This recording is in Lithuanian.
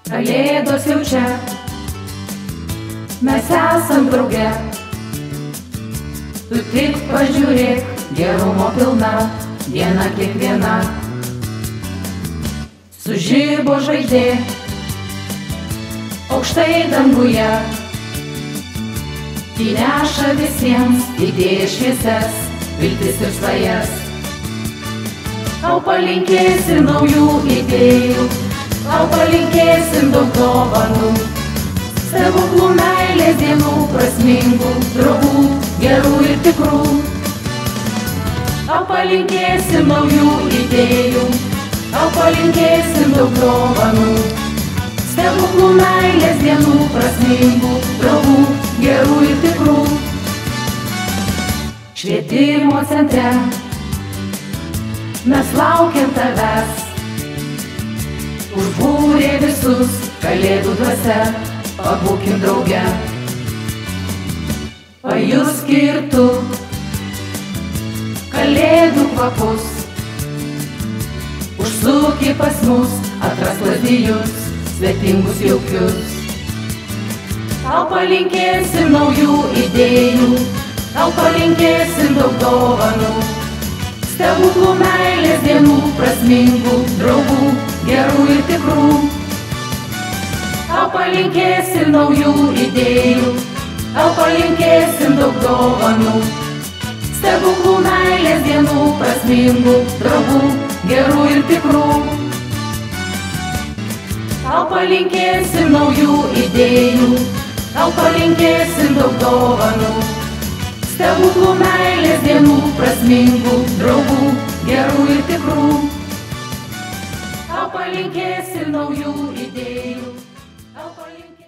Kalėdos jau čia, mes esam drauge. Tu tik pažiūrėk, gerumo pilna diena kiekviena. Sužibo žvaigždė aukštai danguje, įneša visiems idėjas šviesias, viltis ir svajas. Tau palinkėsim naujų idėjų, tau palinkėsim daug dovanų, stebuklų, meilės dienų, prasmingų, draugų, gerų ir tikrų. Tau palinkėsim naujų idėjų, tau palinkėsim daug dovanų, stebuklų, meilės dienų, prasmingų, draugų, gerų ir tikrų. Švietimo centre mes laukiam tavęs, užbūrė visus kalėdų dvasia, pabūkim drauge. Pajusk ir tu kalėdų kvapus, užsuk į pas mus, atras lazdijus, svetingus jaukius. Tau palinkėsim naujų idėjų, tau palinkėsim daug dovanų, stebuklų, meilės dienų, prasmingų, draugų, gerų ir tikrų. Tau palinkėsim naujų idėjų, tau palinkėsim daug dovanų, stebuklų, meilės dienų, prasmingų, draugų, gerų ir tikrų. Tau palinkėsim naujų idėjų, tau palinkėsim daug dovanų, stebuklų, meilės dienų, prasmingų, draugų, gerų ir tikrų. Tau palinkėsim naujų idėjų, tau palinkėsim